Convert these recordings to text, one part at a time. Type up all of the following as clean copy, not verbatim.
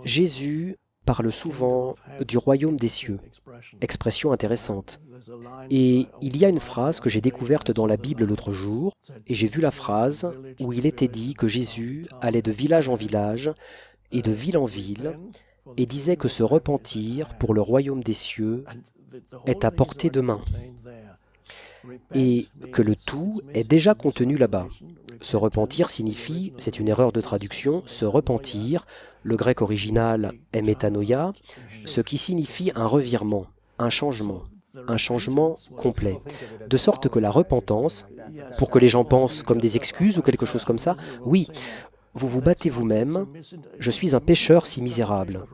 Jésus parle souvent du royaume des cieux, expression intéressante. Et il y a une phrase que j'ai découverte dans la Bible l'autre jour, et j'ai vu la phrase où il était dit que Jésus allait de village en village et de ville en ville, et disait que se repentir pour le royaume des cieux est à portée de main, et que le tout est déjà contenu là-bas. Se repentir signifie, c'est une erreur de traduction, se repentir, le grec original est métanoïa, ce qui signifie un revirement, un changement complet. De sorte que la repentance, pour que les gens pensent comme des excuses ou quelque chose comme ça, oui, vous vous battez vous-même, je suis un pécheur si misérable.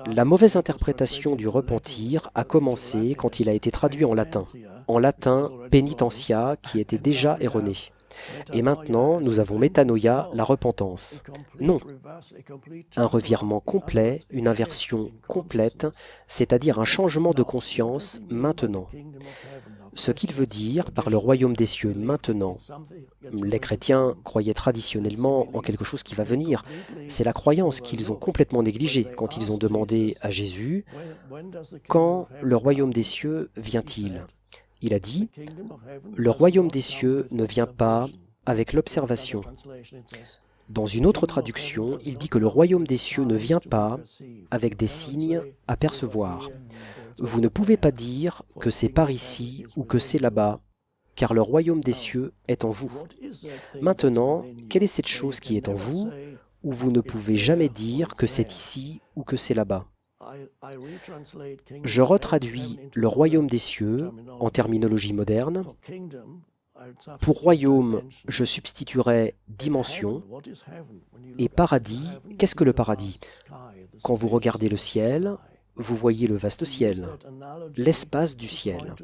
La mauvaise interprétation du repentir a commencé quand il a été traduit en latin penitentia, qui était déjà erroné. Et maintenant, nous avons métanoïa, la repentance. Non, un revirement complet, une inversion complète, c'est-à-dire un changement de conscience maintenant. Ce qu'il veut dire par le royaume des cieux maintenant. Les chrétiens croyaient traditionnellement en quelque chose qui va venir. C'est la croyance qu'ils ont complètement négligée quand ils ont demandé à Jésus « Quand le royaume des cieux vient-il » Il a dit « Le royaume des cieux ne vient pas avec l'observation ». Dans une autre traduction, il dit que le royaume des cieux ne vient pas avec des signes à percevoir. Vous ne pouvez pas dire que c'est par ici ou que c'est là-bas, car le royaume des cieux est en vous. Maintenant, quelle est cette chose qui est en vous, où vous ne pouvez jamais dire que c'est ici ou que c'est là-bas? Je retraduis le royaume des cieux en terminologie moderne. Pour royaume, je substituerai dimension. Et paradis, qu'est-ce que le paradis? Quand vous regardez le ciel, vous voyez le vaste ciel, l'espace du ciel.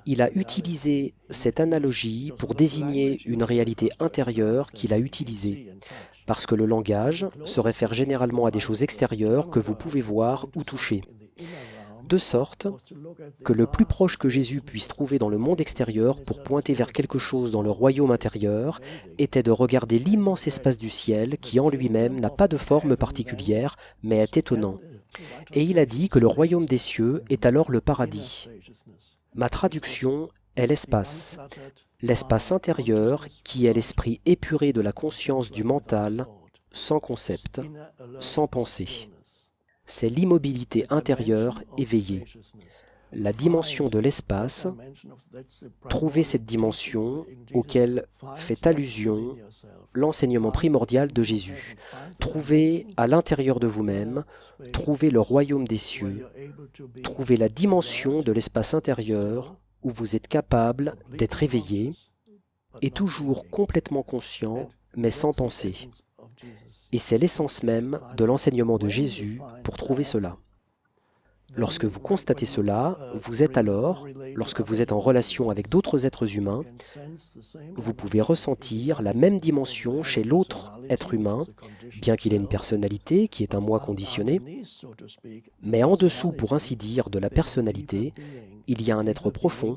Il a utilisé cette analogie pour désigner une réalité intérieure qu'il a utilisée, parce que le langage se réfère généralement à des choses extérieures que vous pouvez voir ou toucher. De sorte que le plus proche que Jésus puisse trouver dans le monde extérieur pour pointer vers quelque chose dans le royaume intérieur était de regarder l'immense espace du ciel qui en lui-même n'a pas de forme particulière, mais est étonnant. Et il a dit que le royaume des cieux est alors le paradis. Ma traduction est l'espace intérieur qui est l'esprit épuré de la conscience du mental, sans concept, sans pensée. C'est l'immobilité intérieure éveillée. La dimension de l'espace, trouvez cette dimension auquel fait allusion l'enseignement primordial de Jésus. Trouvez à l'intérieur de vous-même, trouvez le royaume des cieux, trouvez la dimension de l'espace intérieur où vous êtes capable d'être éveillé et toujours complètement conscient, mais sans pensée. Et c'est l'essence même de l'enseignement de Jésus pour trouver cela. Lorsque vous constatez cela, vous êtes alors, lorsque vous êtes en relation avec d'autres êtres humains, vous pouvez ressentir la même dimension chez l'autre être humain, bien qu'il ait une personnalité qui est un moi conditionné, mais en dessous, pour ainsi dire, de la personnalité, il y a un être profond,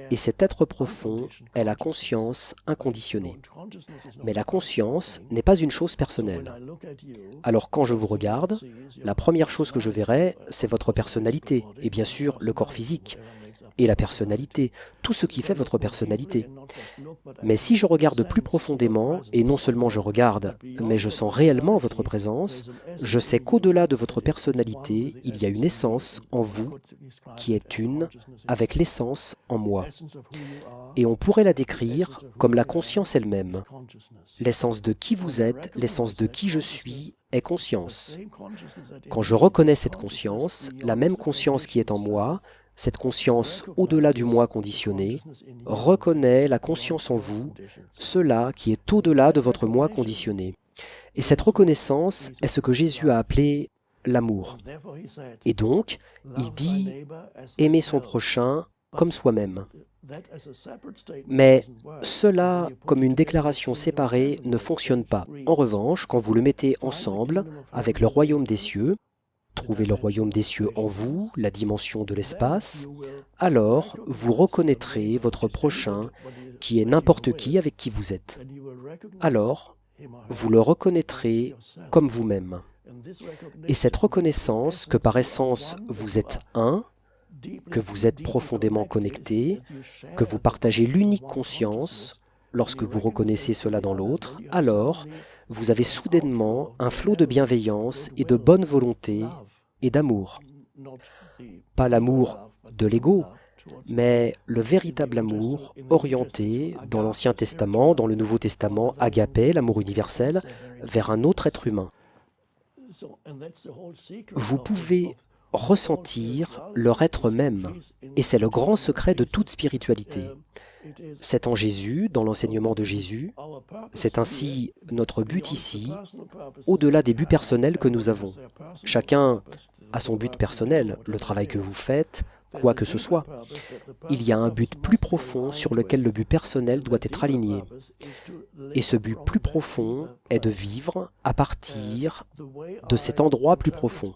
et cet être profond est la conscience inconditionnée. Mais la conscience n'est pas une chose personnelle. Alors quand je vous regarde, la première chose que je verrai, c'est votre personnalité, et bien sûr le corps physique, et la personnalité, tout ce qui fait votre personnalité. Mais si je regarde plus profondément, et non seulement je regarde, mais je sens réellement votre présence, je sais qu'au-delà de votre personnalité, il y a une essence en vous qui est une avec l'essence en moi. Et on pourrait la décrire comme la conscience elle-même. L'essence de qui vous êtes, l'essence de qui je suis est conscience. Quand je reconnais cette conscience, la même conscience qui est en moi, cette conscience au-delà du moi conditionné, reconnaît la conscience en vous, cela qui est au-delà de votre moi conditionné. Et cette reconnaissance est ce que Jésus a appelé l'amour. Et donc, il dit aimer son prochain comme soi-même. Mais cela, comme une déclaration séparée, ne fonctionne pas. En revanche, quand vous le mettez ensemble avec le royaume des cieux, trouvez le royaume des cieux en vous, la dimension de l'espace, alors vous reconnaîtrez votre prochain qui est n'importe qui avec qui vous êtes. Alors, vous le reconnaîtrez comme vous-même. Et cette reconnaissance que par essence vous êtes un, que vous êtes profondément connecté, que vous partagez l'unique conscience, lorsque vous reconnaissez cela dans l'autre, alors vous avez soudainement un flot de bienveillance et de bonne volonté et d'amour. Pas l'amour de l'ego, mais le véritable amour orienté dans l'Ancien Testament, dans le Nouveau Testament, agapé, l'amour universel, vers un autre être humain. Vous pouvez ressentir leur être même, et c'est le grand secret de toute spiritualité. C'est en Jésus, dans l'enseignement de Jésus, c'est ainsi notre but ici, au-delà des buts personnels que nous avons. Chacun a son but personnel, le travail que vous faites, quoi que ce soit. Il y a un but plus profond sur lequel le but personnel doit être aligné. Et ce but plus profond est de vivre à partir de cet endroit plus profond.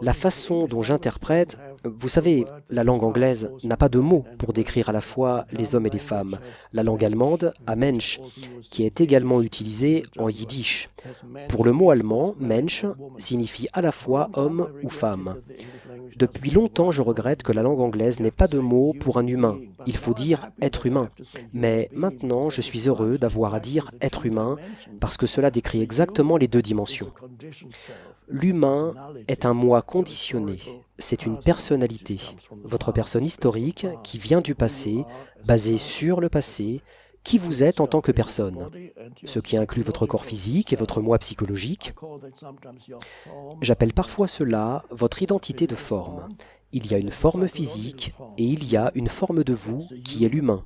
La façon dont j'interprète, vous savez, la langue anglaise n'a pas de mots pour décrire à la fois les hommes et les femmes. La langue allemande a Mensch, qui est également utilisée en yiddish. Pour le mot allemand, Mensch signifie à la fois homme ou femme. Depuis longtemps, je regrette que la langue anglaise n'ait pas de mot pour un humain. Il faut dire être humain. Mais maintenant, je suis heureux d'avoir à dire être humain parce que cela décrit exactement les deux dimensions. L'humain est un moi conditionné, c'est une personnalité, votre personne historique qui vient du passé, basée sur le passé, qui vous êtes en tant que personne, ce qui inclut votre corps physique et votre moi psychologique. J'appelle parfois cela votre identité de forme. Il y a une forme physique et il y a une forme de vous qui est l'humain.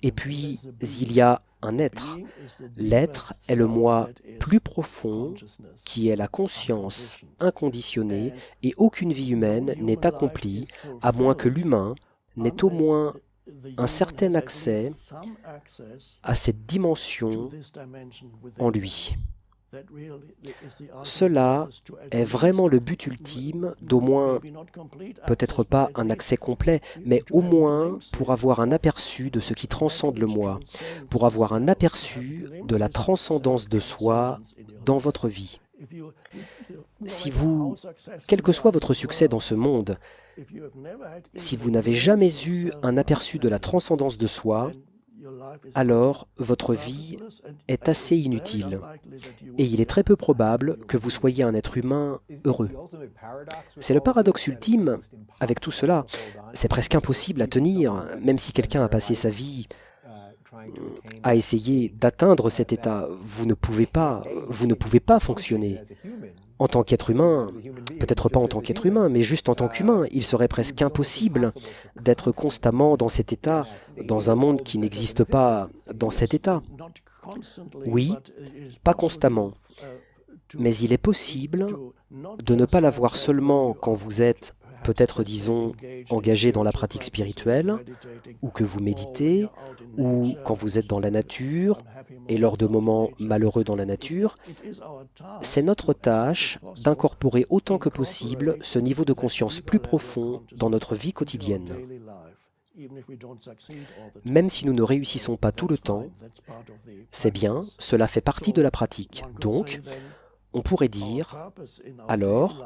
Et puis, il y a un être. L'être est le moi plus profond, qui est la conscience inconditionnée, et aucune vie humaine n'est accomplie, à moins que l'humain n'ait au moins un certain accès à cette dimension en lui. Cela est vraiment le but ultime, d'au moins, peut-être pas un accès complet, mais au moins pour avoir un aperçu de ce qui transcende le moi, pour avoir un aperçu de la transcendance de soi dans votre vie. Si vous, quel que soit votre succès dans ce monde, si vous n'avez jamais eu un aperçu de la transcendance de soi, alors votre vie est assez inutile et il est très peu probable que vous soyez un être humain heureux. C'est le paradoxe ultime avec tout cela. C'est presque impossible à tenir, même si quelqu'un a passé sa vie à essayer d'atteindre cet état. Vous ne pouvez pas fonctionner. En tant qu'être humain, peut-être pas en tant qu'être humain, mais juste en tant qu'humain, il serait presque impossible d'être constamment dans cet état, dans un monde qui n'existe pas dans cet état. Oui, pas constamment, mais il est possible de ne pas l'avoir seulement quand vous êtes, peut-être disons, engagé dans la pratique spirituelle, ou que vous méditez, ou quand vous êtes dans la nature, et lors de moments malheureux dans la nature. C'est notre tâche d'incorporer autant que possible ce niveau de conscience plus profond dans notre vie quotidienne. Même si nous ne réussissons pas tout le temps, c'est bien, cela fait partie de la pratique. Donc, on pourrait dire, alors,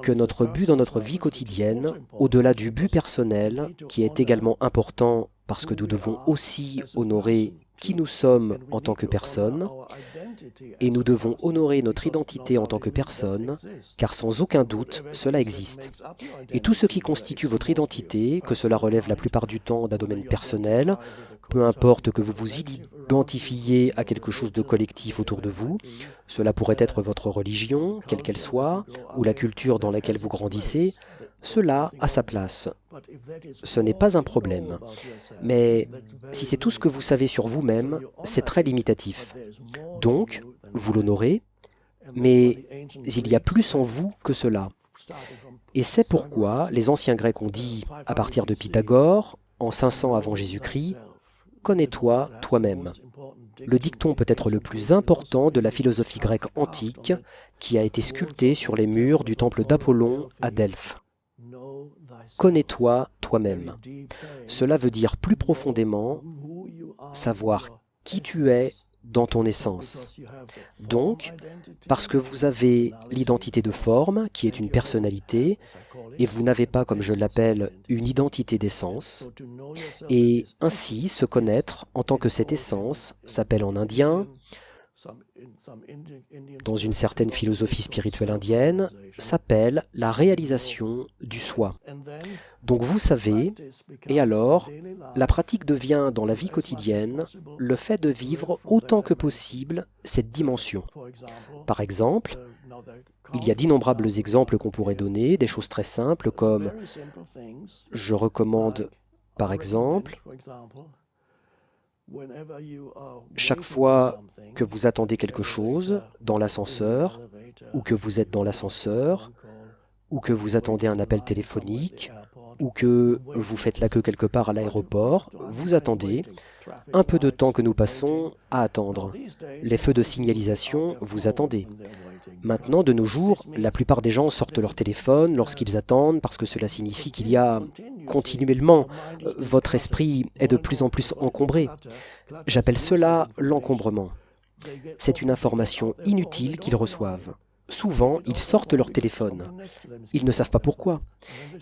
que notre but dans notre vie quotidienne, au-delà du but personnel, qui est également important parce que nous devons aussi honorer qui nous sommes en tant que personne, et nous devons honorer notre identité en tant que personne, car sans aucun doute, cela existe. Et tout ce qui constitue votre identité, que cela relève la plupart du temps d'un domaine personnel, peu importe que vous vous identifiez à quelque chose de collectif autour de vous, cela pourrait être votre religion, quelle qu'elle soit, ou la culture dans laquelle vous grandissez, cela a sa place. Ce n'est pas un problème. Mais si c'est tout ce que vous savez sur vous-même, c'est très limitatif. Donc, vous l'honorez, mais il y a plus en vous que cela. Et c'est pourquoi les anciens Grecs ont dit, à partir de Pythagore, en 500 avant Jésus-Christ, « Connais-toi toi-même ». Le dicton peut être le plus important de la philosophie grecque antique qui a été sculpté sur les murs du temple d'Apollon à Delphes. Connais-toi toi-même. Cela veut dire plus profondément savoir qui tu es dans ton essence. Donc, parce que vous avez l'identité de forme, qui est une personnalité, et vous n'avez pas, comme je l'appelle, une identité d'essence, et ainsi se connaître en tant que cette essence s'appelle en indien, dans une certaine philosophie spirituelle indienne, s'appelle la réalisation du soi. Donc vous savez, et alors, la pratique devient dans la vie quotidienne le fait de vivre autant que possible cette dimension. Par exemple, il y a d'innombrables exemples qu'on pourrait donner, des choses très simples comme, je recommande par exemple, chaque fois que vous attendez quelque chose dans l'ascenseur, ou que vous êtes dans l'ascenseur, ou que vous attendez un appel téléphonique, ou que vous faites la queue quelque part à l'aéroport, vous attendez un peu de temps que nous passons à attendre. Les feux de signalisation, vous attendez. Maintenant, de nos jours, la plupart des gens sortent leur téléphone lorsqu'ils attendent parce que cela signifie qu'il y a continuellement, votre esprit est de plus en plus encombré. J'appelle cela l'encombrement. C'est une information inutile qu'ils reçoivent. Souvent, ils sortent leur téléphone. Ils ne savent pas pourquoi.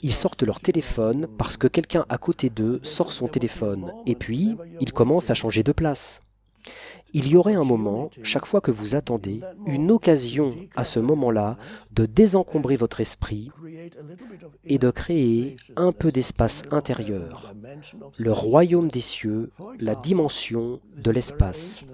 Ils sortent leur téléphone parce que quelqu'un à côté d'eux sort son téléphone et puis ils commencent à changer de place. Il y aurait un moment, chaque fois que vous attendez, une occasion à ce moment-là de désencombrer votre esprit et de créer un peu d'espace intérieur, le royaume des cieux, la dimension de l'espace.